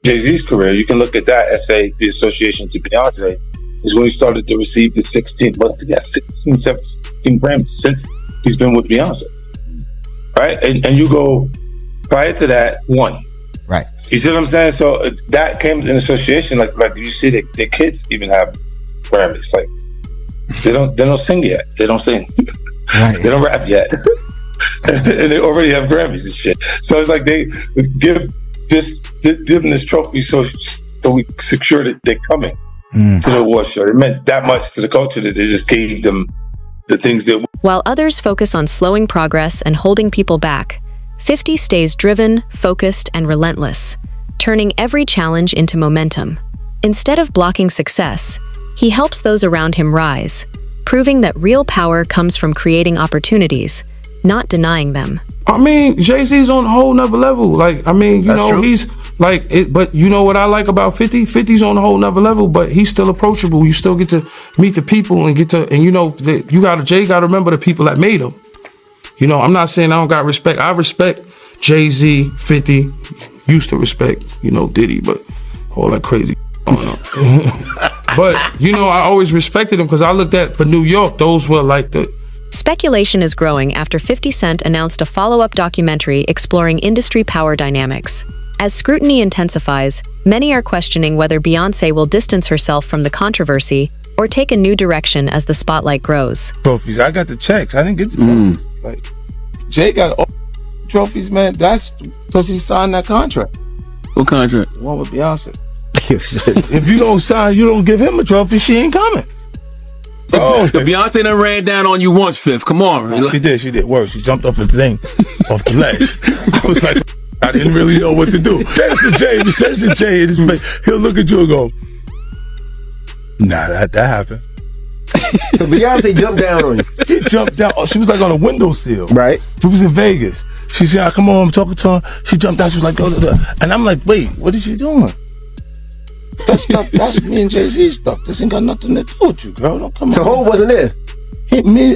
Jay-Z's career, you can look at that and say the association to Beyonce is when he started to receive the 16, 17 Grammys since he's been with Beyonce. Right? And you go, prior to that, 1. Right. You see what I'm saying? So that came in association, like you see the kids even have Grammys. Like they don't sing yet. They don't sing. Right. They don't rap yet. And they already have Grammys and shit. So it's like they give them this trophy so we secure that they're coming to the award show. It meant that much to the culture that they just gave them the things that... While others focus on slowing progress and holding people back, 50 stays driven, focused, and relentless, turning every challenge into momentum. Instead of blocking success, he helps those around him rise, proving that real power comes from creating opportunities, not denying them. I mean, Jay-Z's on a whole nother level. Like, I mean, you know, he's like, but you know what I like about 50? 50's on a whole nother level, but he's still approachable. You still get to meet the people and you know, Jay got to remember the people that made him. You know, I'm not saying I don't got respect. I respect Jay-Z, 50, used to respect, you know, Diddy, but all that crazy. But, you know, I always respected him because I looked at, for New York, those were like the... Speculation is growing after 50 Cent announced a follow-up documentary exploring industry power dynamics. As scrutiny intensifies, many are questioning whether Beyoncé will distance herself from the controversy or take a new direction as the spotlight grows. Trophies. I got the checks. I didn't get the trophies. Like, Jay got all trophies, man. That's because he signed that contract. What contract? The one with Beyonce. If you don't sign, you don't give him a trophy, she ain't coming. Oh, Beyonce done ran down on you once, Fifth. Come on. She did. Worse, she jumped off the thing, off the ledge. I was like, I didn't really know what to do. That's the Jay. If he says to Jay in his face, he'll look at you and go, nah, that happened. So Beyonce jumped down on you. She jumped down. Oh, she was like on a windowsill. Right. She was in Vegas. She said, come on, I'm talking to her. She jumped out. She was like, and I'm like, wait, what is she doing? That's me and Jay-Z stuff. This ain't got nothing to do with you, girl. Don't come on. So Hov wasn't there?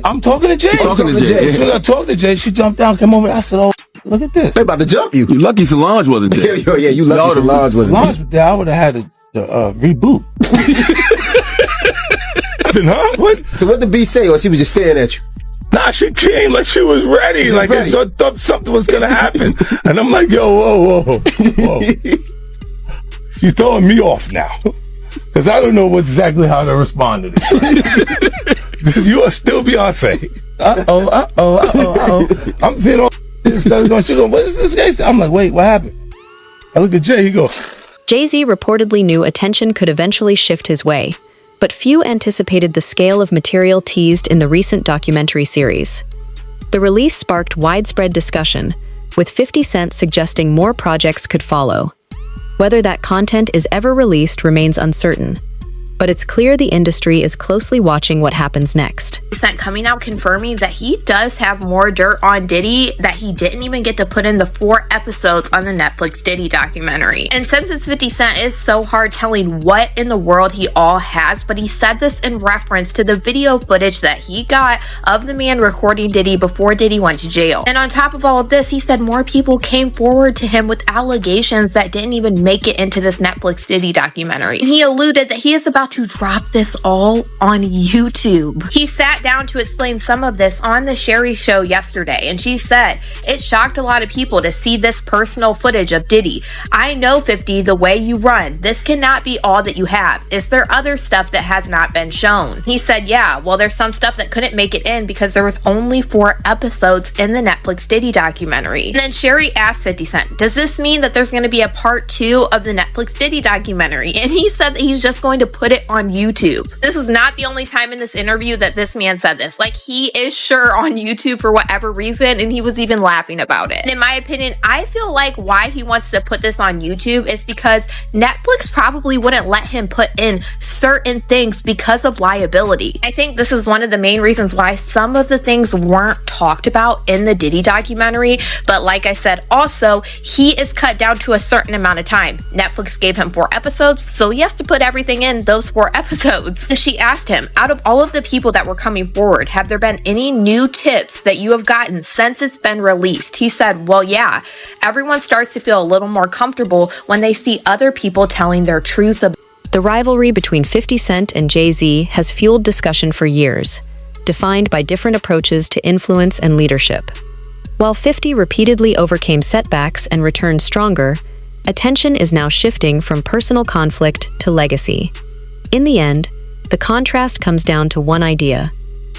I'm talking to Jay. As soon as I talked to Jay, she jumped down, came over. I said, oh, look at this. They about to jump you. You lucky Solange wasn't there. Yeah, you lucky Solange wasn't there. Solange was there. I would have had to reboot. Huh? What? So what did B say? Or she was just staring at you? Nah, she came like she was ready. Like ready. I thought something was going to happen. And I'm like, yo, whoa. She's throwing me off now. Because I don't know exactly how to respond to this. You are still Beyonce. I'm sitting on this stuff going, she go, what is this guy saying? I'm like, wait, what happened? I look at Jay, he go. Jay-Z reportedly knew attention could eventually shift his way, but few anticipated the scale of material teased in the recent documentary series. The release sparked widespread discussion, with 50 Cent suggesting more projects could follow. Whether that content is ever released remains uncertain, but it's clear the industry is closely watching what happens next. Cent coming out confirming that he does have more dirt on Diddy that he didn't even get to put in the 4 episodes on the Netflix Diddy documentary. And since it's 50 Cent, it's so hard telling what in the world he all has, but he said this in reference to the video footage that he got of the man recording Diddy before Diddy went to jail. And on top of all of this, he said more people came forward to him with allegations that didn't even make it into this Netflix Diddy documentary. And he alluded that he is about to drop this all on YouTube. He sat down to explain some of this on the Sherry show yesterday, and she said, it shocked a lot of people to see this personal footage of Diddy. I know 50, the way you run. This cannot be all that you have. Is there other stuff that has not been shown? He said, yeah, well, there's some stuff that couldn't make it in because there was only 4 episodes in the Netflix Diddy documentary. And then Sherry asked 50 Cent, does this mean that there's going to be a part 2 of the Netflix Diddy documentary? And he said that he's just going to put it on YouTube. This was not the only time in this interview that this man said this. Like, he is sure on YouTube for whatever reason, and he was even laughing about it. And in my opinion, I feel like why he wants to put this on YouTube is because Netflix probably wouldn't let him put in certain things because of liability. I think this is one of the main reasons why some of the things weren't talked about in the Diddy documentary. But like I said, also, he is cut down to a certain amount of time. Netflix gave him 4 episodes, so he has to put everything in those those 4 episodes. And she asked him, out of all of the people that were coming forward, have there been any new tips that you have gotten since it's been released? He said, well, yeah, everyone starts to feel a little more comfortable when they see other people telling their truth about. The rivalry between 50 Cent and Jay-Z has fueled discussion for years, defined by different approaches to influence and leadership. While 50 repeatedly overcame setbacks and returned stronger, attention is now shifting from personal conflict to legacy. In the end, the contrast comes down to one idea.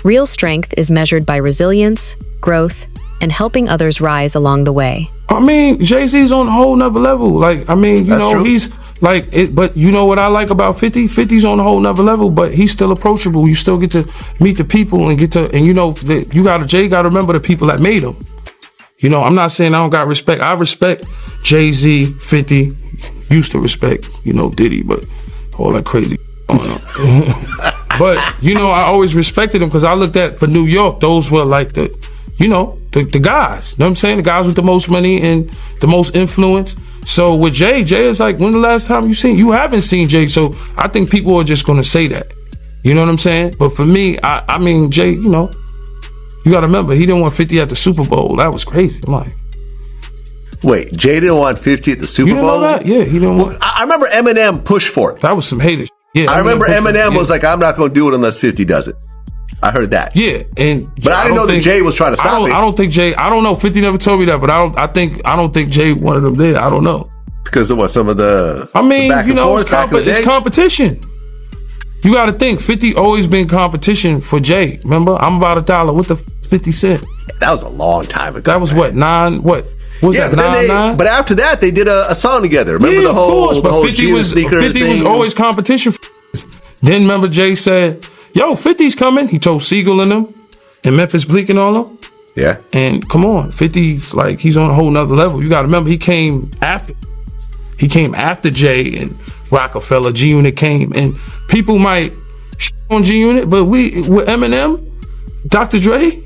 Real strength is measured by resilience, growth, and helping others rise along the way. I mean, Jay-Z's on a whole nother level. Like, I mean, you know, true. He's like, but you know what I like about 50? 50's on a whole nother level, but he's still approachable. You still get to meet the people and you know, Jay got to remember the people that made him. You know, I'm not saying I don't got respect. I respect Jay-Z, 50, used to respect, you know, Diddy, but all that crazy. But, you know, I always respected him because I looked at, for New York, those were like the guys. You know what I'm saying? The guys with the most money and the most influence. So with Jay is like, when the last time you haven't seen Jay. So I think people are just going to say that. You know what I'm saying? But for me, I mean, Jay, you know, you got to remember, he didn't want 50 at the Super Bowl. That was crazy. I'm like, wait, Jay didn't want 50 at the Super Bowl? Know that? Yeah, he didn't want. I remember Eminem pushed for it. That was some haters. Yeah, I remember Eminem was like, I'm not going to do it unless 50 does it. I heard that. Yeah, but I didn't know that Jay was trying to stop it. I don't think Jay. I don't know. 50 never told me that, but I don't think Jay wanted him there. I don't know because of what some of the. I mean, you know, it's competition. You got to think 50 always been competition for Jay. Remember, I'm about $1. What the 50 Cent? That was a long time ago. That was what 9. What was that? 9. But after that, they did a song together. Remember the whole. Of course, but 50 was always competition. Then remember Jay said, yo, 50's coming. He told Siegel and them, and Memphis Bleak and all them. Yeah. And come on, 50's like, he's on a whole nother level. You got to remember, he came after Jay and Rockefeller. G-Unit came, and people might on G-Unit, but with Eminem, Dr. Dre,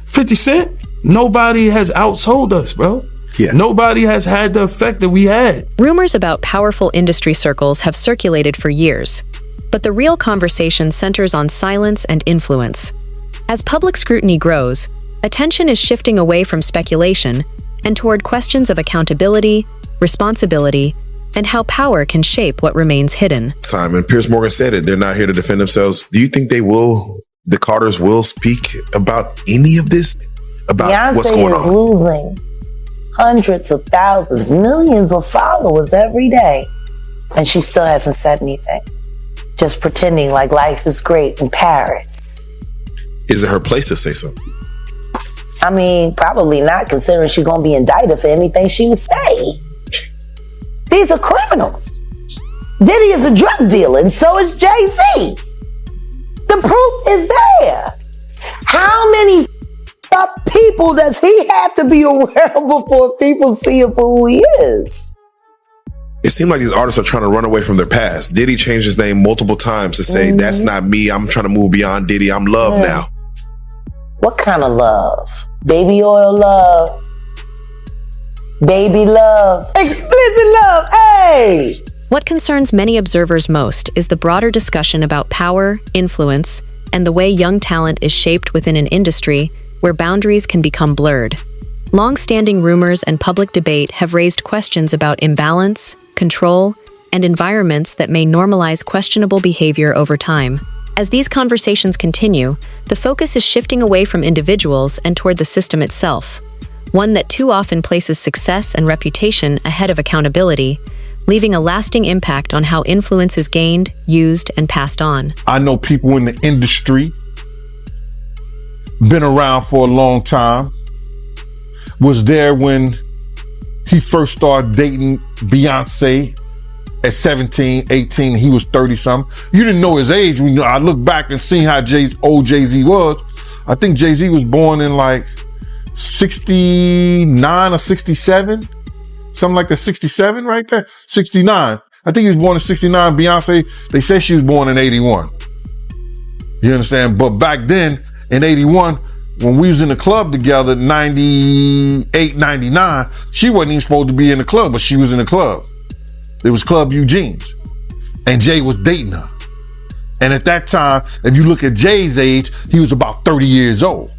50 Cent, nobody has outsold us, bro. Yeah. Nobody has had the effect that we had. Rumors about powerful industry circles have circulated for years, but the real conversation centers on silence and influence. As public scrutiny grows, attention is shifting away from speculation and toward questions of accountability, responsibility, and how power can shape what remains hidden. And Piers Morgan said it, they're not here to defend themselves. Do you think the Carters will speak about any of this? About Beyonce what's going on? Beyonce is losing hundreds of thousands, millions of followers every day, and she still hasn't said anything. Just pretending like life is great in Paris. Is it her place to say something? I mean, probably not, considering she's going to be indicted for anything she would say. These are criminals. Diddy is a drug dealer, and so is Jay-Z. The proof is there. How many people does he have to be aware of before people see him for who he is? It seems like these artists are trying to run away from their past. Diddy changed his name multiple times to say, that's not me. I'm trying to move beyond Diddy. I'm love now. What kind of love? Baby oil love? Baby love? Explicit love? Hey! What concerns many observers most is the broader discussion about power, influence, and the way young talent is shaped within an industry where boundaries can become blurred. Long-standing rumors and public debate have raised questions about imbalance, control, and environments that may normalize questionable behavior over time. As these conversations continue, the focus is shifting away from individuals and toward the system itself, one that too often places success and reputation ahead of accountability, leaving a lasting impact on how influence is gained, used, and passed on. I know people in the industry, been around for a long time, was there when he first started dating Beyoncé at 17, 18, he was 30-something. You didn't know his age. When I look back and see how old Jay-Z was, I think Jay-Z was born in like 69 or 67. Something like that, 67 right there? 69. I think he was born in 69. Beyonce, they said she was born in 81. You understand? But back then, in 81, when we was in the club together, 98, 99, she wasn't even supposed to be in the club, but she was in the club. It was Club Eugene's. And Jay was dating her. And at that time, if you look at Jay's age, he was about 30 years old.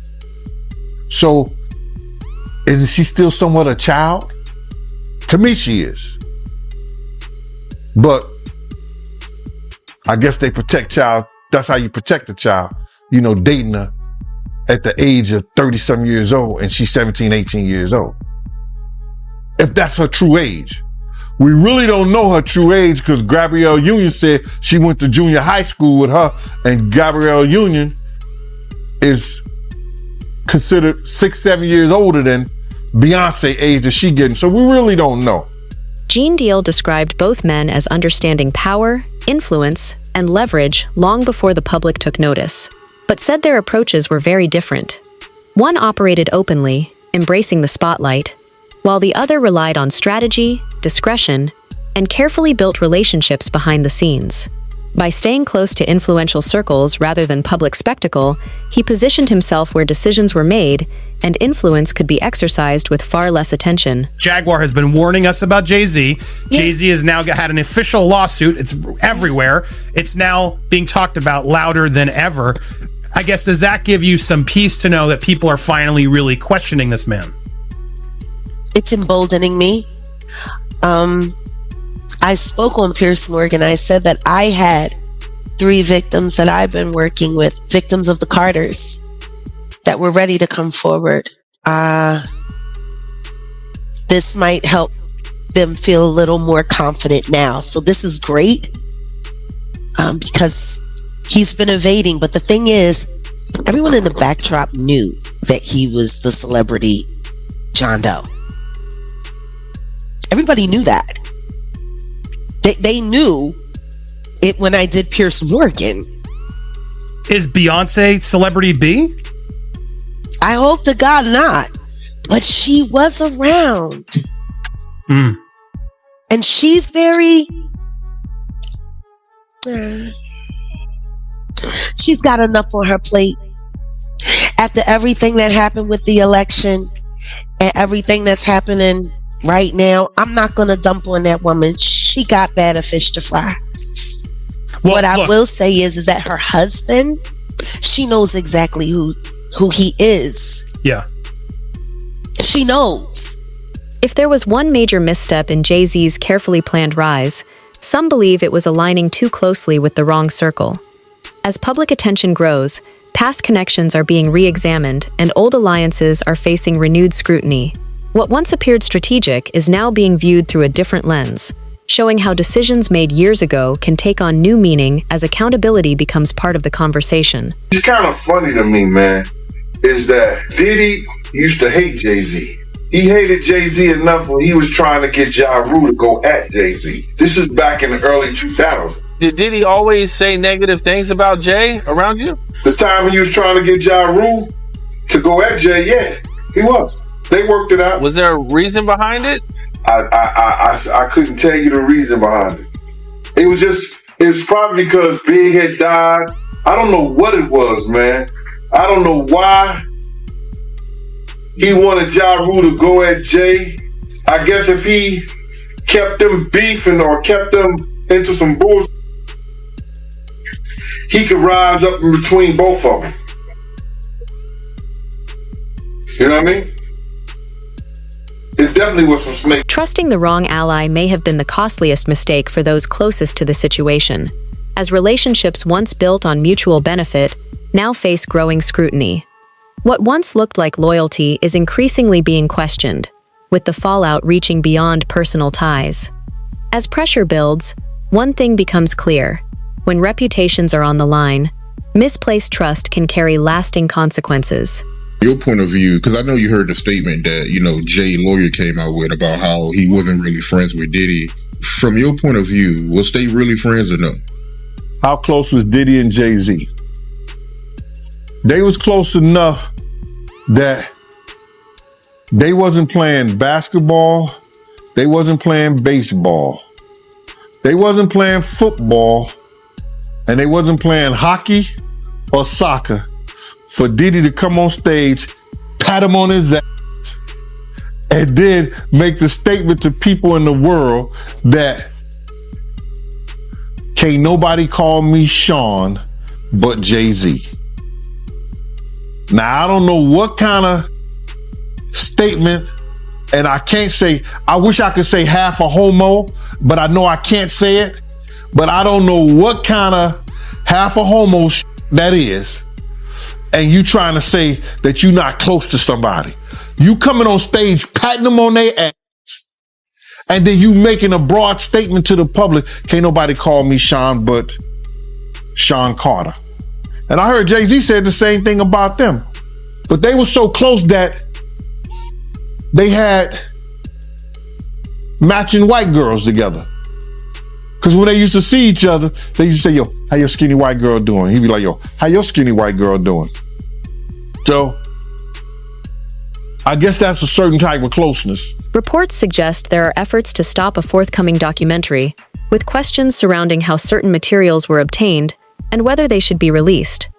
So, isn't she still somewhat a child? To me, she is. But I guess they protect child. That's how you protect a child. You know, dating her at the age of 30-some years old and she's 17, 18 years old. If that's her true age. We really don't know her true age because Gabrielle Union said she went to junior high school with her, and Gabrielle Union is considered 6-7 years older than Beyonce age that she getting. So we really don't know. Gene Deal described both men as understanding power, influence, and leverage long before the public took notice, but said their approaches were very different. One operated openly, embracing the spotlight, while the other relied on strategy, discretion, and carefully built relationships behind the scenes. By staying close to influential circles rather than public spectacle, he positioned himself where decisions were made and influence could be exercised with far less attention. Jaguar has been warning us about Jay-Z. Jay-Z has now had an official lawsuit. It's everywhere. It's now being talked about louder than ever. I guess, does that give you some peace to know that people are finally really questioning this man? It's emboldening me. I spoke on Piers Morgan. I said that I had 3 victims that I've been working with, victims of the Carters, that were ready to come forward. This might help them feel a little more confident now. So this is great because he's been evading. But the thing is, everyone in the backdrop knew that he was the celebrity John Doe. Everybody knew that. They knew it when I did Piers Morgan. Is Beyonce celebrity B? I hope to God not. But she was around. And she's very... she's got enough on her plate. After everything that happened with the election and everything that's happening right now, I'm not going to dump on that woman. She got better fish to fry. Well, what I will say is that her husband, she knows exactly who he is. Yeah. She knows. If there was one major misstep in Jay-Z's carefully planned rise, some believe it was aligning too closely with the wrong circle. As public attention grows, past connections are being re-examined and old alliances are facing renewed scrutiny. What once appeared strategic is now being viewed through a different lens, showing how decisions made years ago can take on new meaning as accountability becomes part of the conversation. It's kind of funny to me, man, is that Diddy used to hate Jay-Z. He hated Jay-Z enough when he was trying to get Ja Rule to go at Jay-Z. This is back in the early 2000s. Did Diddy always say negative things about Jay around you? The time he was trying to get Ja Rule to go at Jay, yeah, he was. They worked it out. Was there a reason behind it? I couldn't tell you the reason behind it. It's probably because Big had died. I don't know what it was, man. I don't know why he wanted Ja Rule to go at Jay. I guess if he kept them beefing or kept them into some bullshit, he could rise up in between both of them. You know what I mean? It definitely was some snake. Trusting the wrong ally may have been the costliest mistake for those closest to the situation, as relationships once built on mutual benefit now face growing scrutiny. What once looked like loyalty is increasingly being questioned, with the fallout reaching beyond personal ties. As pressure builds, one thing becomes clear. When reputations are on the line, misplaced trust can carry lasting consequences. Your point of view, because I know you heard the statement that, Jay lawyer came out with about how he wasn't really friends with Diddy. From your point of view, was they really friends or no? How close was Diddy and Jay-Z? They was close enough that they wasn't playing basketball, they wasn't playing baseball, they wasn't playing football, and they wasn't playing hockey or soccer for Diddy to come on stage, pat him on his ass, and then make the statement to people in the world that can't nobody call me Sean but Jay-Z. Now, I don't know what kind of statement, and I can't say, I wish I could say half a homo, but I know I can't say it. But I don't know what kind of half a homo that is. And you trying to say that you're not close to somebody. You coming on stage, patting them on their ass, and then you making a broad statement to the public, can't nobody call me Sean but Sean Carter. And I heard Jay-Z said the same thing about them. But they were so close that they had matching white girls together. Because when they used to see each other, they used to say, yo, how your skinny white girl doing? He'd be like, yo, how your skinny white girl doing? So, I guess that's a certain type of closeness. Reports suggest there are efforts to stop a forthcoming documentary, with questions surrounding how certain materials were obtained and whether they should be released.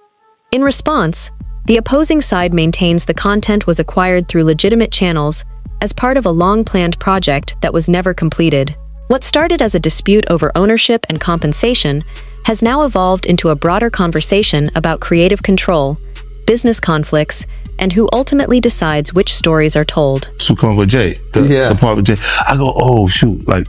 In response, the opposing side maintains the content was acquired through legitimate channels as part of a long-planned project that was never completed. What started as a dispute over ownership and compensation has now evolved into a broader conversation about creative control, business conflicts, and who ultimately decides which stories are told. So come with Jay, the part with Jay. I go, oh shoot, like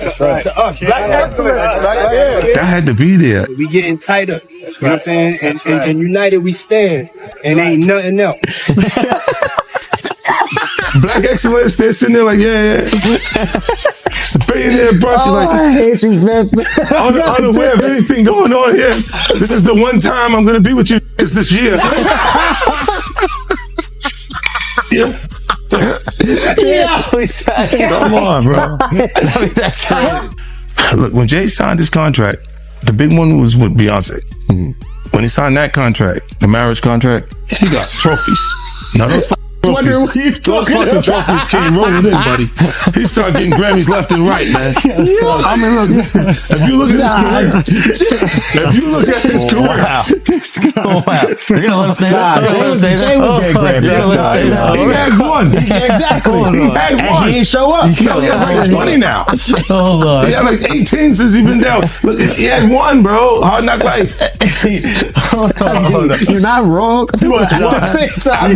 that's right. To us, Black excellence. That had to be there. We getting tighter. You know what I'm saying? And united we stand. And ain't nothing else. Black excellence, they're sitting there like, yeah. It's a billionaire brunch. Like, I hate you, man. Unaware of anything going on here. This is the one time I'm gonna be with you this year. Come on, bro. That's right. Look, when Jay signed his contract, the big one was with Beyonce. When he signed that contract, the marriage contract, he got trophies. Now those trophies, those fucking trophies came rolling in, buddy. He started getting Grammys left and right, man. I mean, look, if you look at his career, You're gonna let him say that? Jay was getting Grammys. He had one. Exactly. He had one. And he ain't show up. He had like 20 now. Hold on. He had like 18 since he been down. Look, he had one, bro. Hard Knock Life. You're not wrong. He was one. At the same time.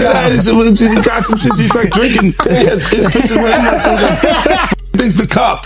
He got them shits. He's like drinking. His picture thinks the cup.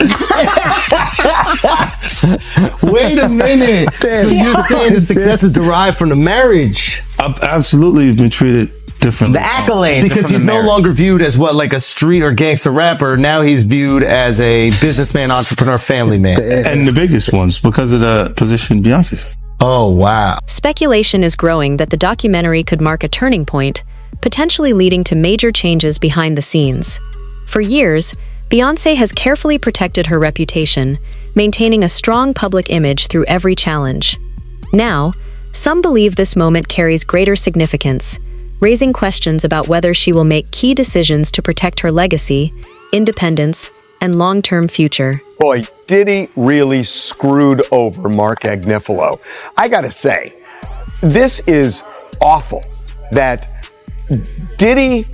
Wait a minute. So you're saying the success is derived from the marriage? Absolutely, he's been treated differently. The accolades, because he's no longer viewed as what, like a street or gangster rapper. Now he's viewed as a businessman, entrepreneur, family man, and the biggest ones because of the position Beyonce's. Oh wow! Speculation is growing that the documentary could mark a turning point, potentially leading to major changes behind the scenes. For years, Beyoncé has carefully protected her reputation, maintaining a strong public image through every challenge. Now, some believe this moment carries greater significance, raising questions about whether she will make key decisions to protect her legacy, independence, and long-term future. Boy, Diddy really screwed over Mark Agnifilo. I gotta say, this is awful that Diddy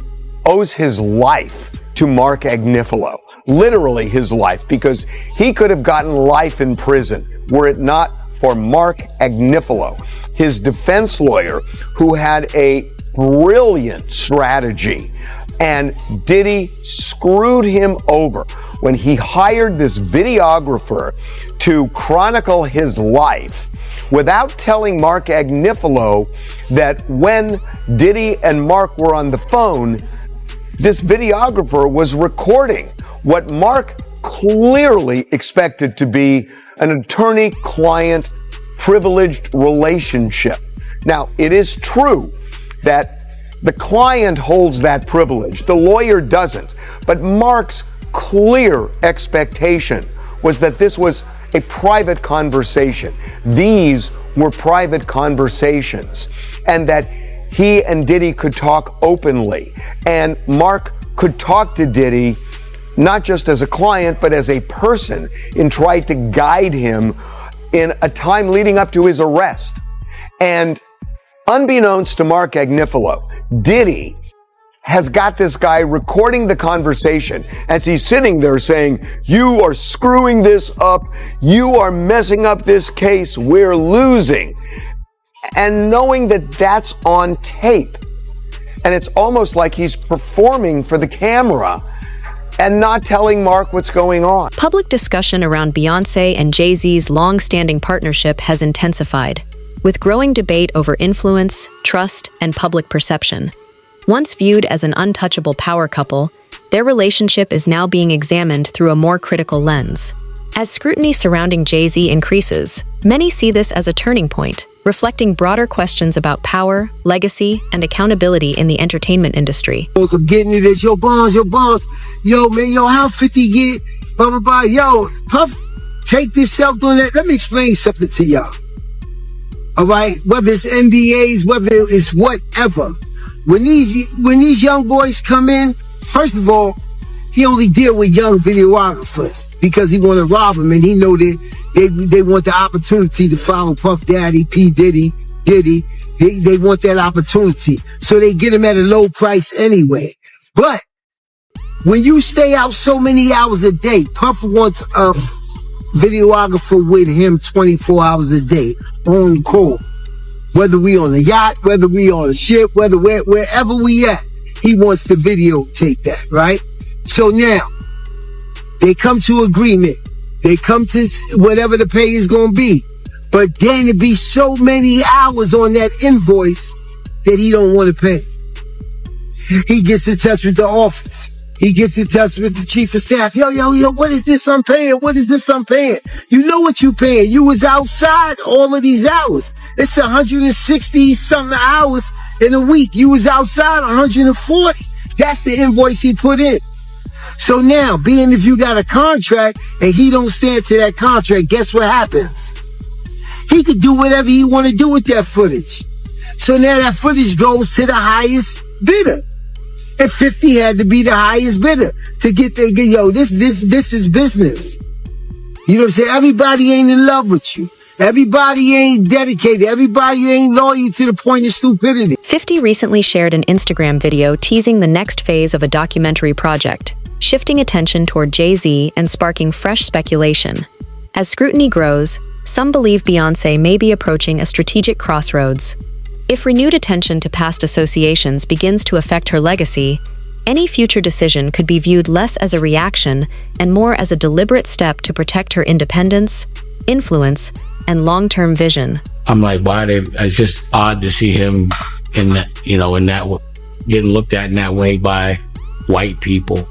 owes his life to Mark Agnifilo, literally his life, because he could have gotten life in prison were it not for Mark Agnifilo, his defense lawyer, who had a brilliant strategy. And Diddy screwed him over when he hired this videographer to chronicle his life without telling Mark Agnifilo that when Diddy and Mark were on the phone, this videographer was recording what Mark clearly expected to be an attorney-client privileged relationship. Now, it is true that the client holds that privilege, the lawyer doesn't, but Mark's clear expectation was that this was a private conversation. These were private conversations, and that he and Diddy could talk openly, and Mark could talk to Diddy not just as a client, but as a person, and try to guide him in a time leading up to his arrest. And unbeknownst to Mark Agnifilo, Diddy has got this guy recording the conversation as he's sitting there saying, "You are screwing this up. You are messing up this case. We're losing." And knowing that that's on tape. And it's almost like he's performing for the camera and not telling Mark what's going on. Public discussion around Beyoncé and Jay-Z's long-standing partnership has intensified, with growing debate over influence, trust, and public perception. Once viewed as an untouchable power couple, their relationship is now being examined through a more critical lens. As scrutiny surrounding Jay-Z increases, many see this as a turning point, reflecting broader questions about power, legacy, and accountability in the entertainment industry. I'm getting it as your bonds. Yo, man, how 50 get, blah, blah, blah. Yo, Puff, take this out doing that. Let me explain something to y'all. All right? Whether it's NDAs, whether it's whatever. When these young boys come in, first of all, he only deal with young videographers because he want to rob them, and he know that they want the opportunity to follow Puff Daddy, P. Diddy. They want that opportunity. So they get him at a low price anyway. But when you stay out so many hours a day, Puff wants a videographer with him 24 hours a day on call. Whether we on a yacht, whether we on a ship, wherever we at, he wants to videotape that, right? So now, they come to agreement. They come to whatever the pay is going to be. But then it be so many hours on that invoice that he don't want to pay. He gets in touch with the office. He gets in touch with the chief of staff. Yo, what is this I'm paying? What is this I'm paying? You know what you paying. You was outside all of these hours. It's 160 something hours in a week. You was outside 140. That's the invoice he put in. So now, being if you got a contract and he don't stand to that contract, guess what happens? He could do whatever he want to do with that footage. So now that footage goes to the highest bidder. And 50 had to be the highest bidder to get there. Yo, this is business. You know what I'm saying? Everybody ain't in love with you. Everybody ain't dedicated. Everybody ain't loyal to the point of stupidity. 50 recently shared an Instagram video teasing the next phase of a documentary project, shifting attention toward Jay-Z and sparking fresh speculation. As scrutiny grows, some believe Beyoncé may be approaching a strategic crossroads. If renewed attention to past associations begins to affect her legacy, any future decision could be viewed less as a reaction and more as a deliberate step to protect her independence, influence, and long-term vision. I'm like, it's just odd to see him in that, getting looked at in that way by white people.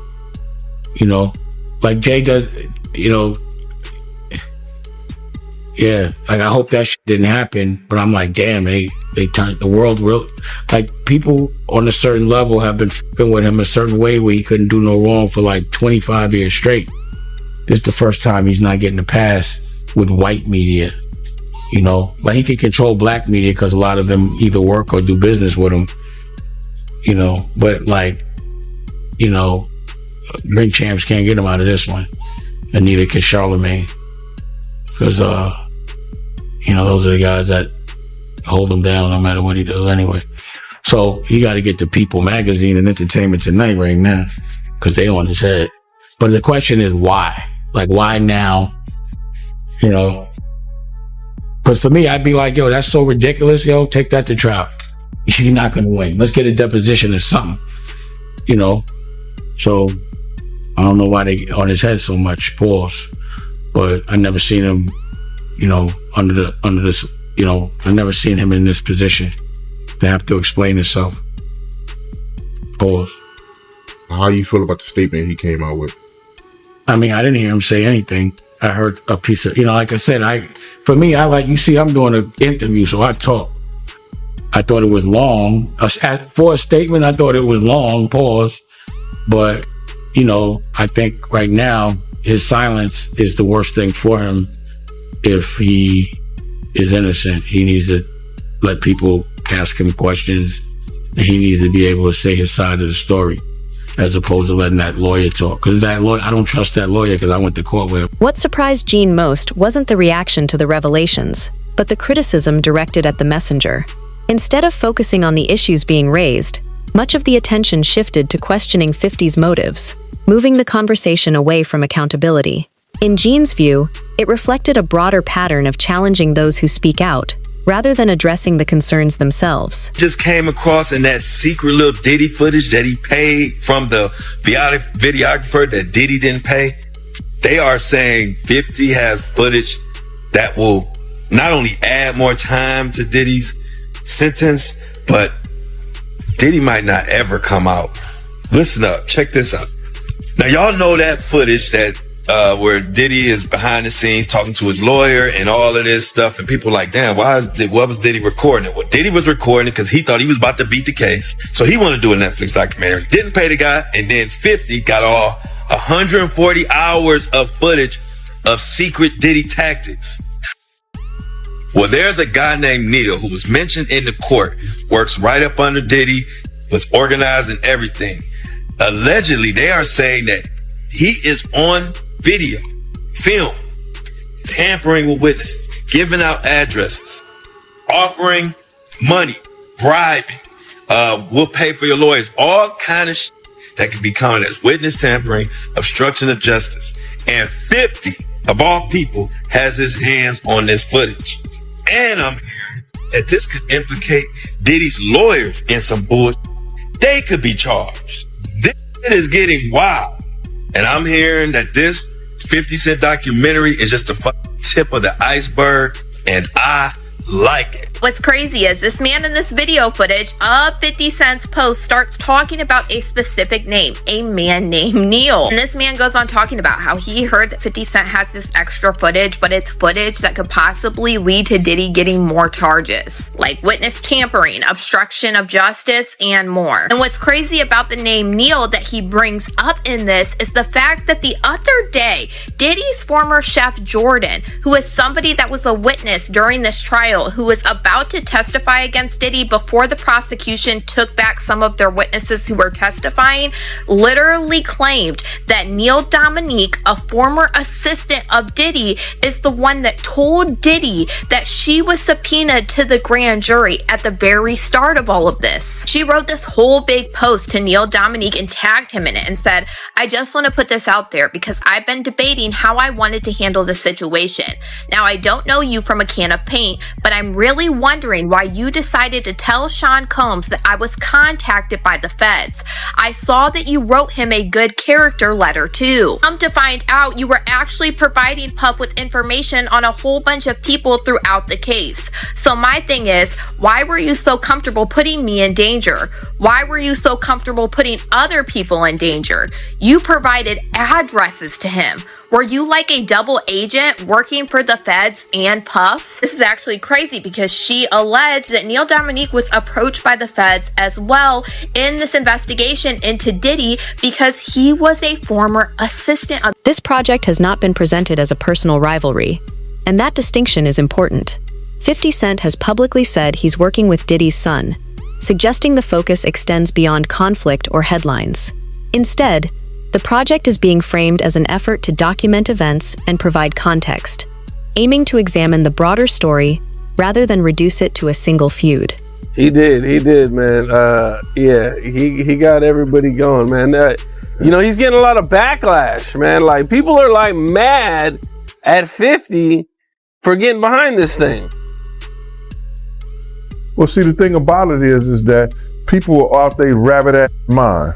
Like Jay does, yeah, like I hope that shit didn't happen, but I'm like, damn, they turned the world real. Like people on a certain level have been fucking with him a certain way where he couldn't do no wrong for like 25 years straight. This is the first time he's not getting a pass with white media. Like he can control black media because a lot of them either work or do business with him. But like, drink champs can't get him out of this one, and neither can Charlemagne, because those are the guys that hold him down no matter what he does anyway. So he got to get to People Magazine and Entertainment Tonight right now because they on his head. But the question is why? Like why now? Because for me, I'd be like, yo, that's so ridiculous. Yo, take that to trial. You're not going to win. Let's get a deposition or something. So I don't know why they on his head so much. Pause. But I never seen him, under this, I never seen him in this position to have to explain himself. Pause. How you feel about the statement he came out with? I mean, I didn't hear him say anything. I heard a piece of, like I said, for me, I'm doing an interview, so I talk. I thought it was long. For a statement, I thought it was long, pause. But, I think right now, his silence is the worst thing for him. If he is innocent, he needs to let people ask him questions. And he needs to be able to say his side of the story, as opposed to letting that lawyer talk. Because that lawyer, I don't trust that lawyer because I went to court with him. What surprised Gene most wasn't the reaction to the revelations, but the criticism directed at the messenger. Instead of focusing on the issues being raised, Much of the attention shifted to questioning 50's motives, moving the conversation away from accountability. In Jean's view, it reflected a broader pattern of challenging those who speak out, rather than addressing the concerns themselves. Just came across in that secret little Diddy footage that he paid from the videographer that Diddy didn't pay. They are saying 50 has footage that will not only add more time to Diddy's sentence, but Diddy might not ever come out. Listen up, check this out. Now y'all know that footage that where Diddy is behind the scenes talking to his lawyer and all of this stuff, and people are like, damn, what was Diddy recording it? Well, Diddy was recording it because he thought he was about to beat the case. So he wanted to do a Netflix documentary. Didn't pay the guy, and then 50 got all 140 hours of footage of secret Diddy tactics. Well, there's a guy named Neil who was mentioned in the court, works right up under Diddy, was organizing everything. Allegedly, they are saying that he is on video, film, tampering with witnesses, giving out addresses, offering money, bribing, we'll pay for your lawyers, all kind of shit that could be counted as witness tampering, obstruction of justice. And 50, of all people, has his hands on this footage. And I'm hearing that this could implicate Diddy's lawyers in some bullshit. They could be charged. This is getting wild. And I'm hearing that this 50 Cent documentary is just the tip of the iceberg, and I like it. What's crazy is this man in this video footage of 50 Cent's post starts talking about a specific name, a man named Neil. And this man goes on talking about how he heard that 50 Cent has this extra footage, but it's footage that could possibly lead to Diddy getting more charges, like witness tampering, obstruction of justice, and more. And what's crazy about the name Neil that he brings up in this is the fact that the other day, Diddy's former chef Jordan, who is somebody that was a witness during this trial, who was about to testify against Diddy before the prosecution took back some of their witnesses who were testifying, literally claimed that Neil Dominique, a former assistant of Diddy, is the one that told Diddy that she was subpoenaed to the grand jury at the very start of all of this. She wrote this whole big post to Neil Dominique and tagged him in it and said, I just want to put this out there because I've been debating how I wanted to handle the situation. Now, I don't know you from a can of paint, but I'm really wondering why you decided to tell Sean Combs that I was contacted by the feds. I saw that you wrote him a good character letter too. Come to find out, you were actually providing Puff with information on a whole bunch of people throughout the case. So my thing is, why were you so comfortable putting me in danger? Why were you so comfortable putting other people in danger? You provided addresses to him. Were you like a double agent working for the feds and Puff? This is actually crazy because she alleged that Neil Dominique was approached by the feds as well in this investigation into Diddy because he was a former assistant of. This project has not been presented as a personal rivalry, and that distinction is important. 50 Cent has publicly said he's working with Diddy's son, suggesting the focus extends beyond conflict or headlines. Instead, the project is being framed as an effort to document events and provide context, aiming to examine the broader story rather than reduce it to a single feud. He did, man. Yeah, he got everybody going, man. He's getting a lot of backlash, man. Like, people are like mad at 50 for getting behind this thing. Well, see, the thing about it is that people are out there rabbit ass mind.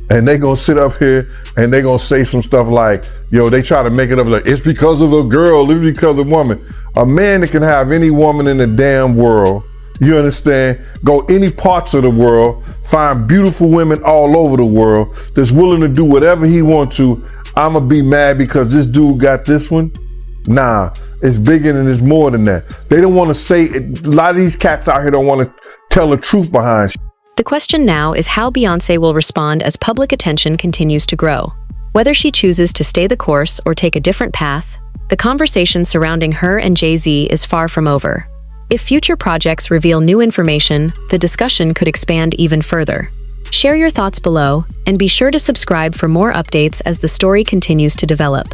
And they gonna sit up here and they gonna say some stuff like, yo, they try to make it up like, it's because of a girl, it's because of a woman. A man that can have any woman in the damn world, you understand, go any parts of the world, find beautiful women all over the world, that's willing to do whatever he wants to. I'ma be mad because this dude got this one. Nah, it's bigger and it's more than that. They don't wanna say, a lot of these cats out here don't wanna tell the truth behind shit. The question now is how Beyoncé will respond as public attention continues to grow. Whether she chooses to stay the course or take a different path, the conversation surrounding her and Jay-Z is far from over. If future projects reveal new information, the discussion could expand even further. Share your thoughts below, and be sure to subscribe for more updates as the story continues to develop.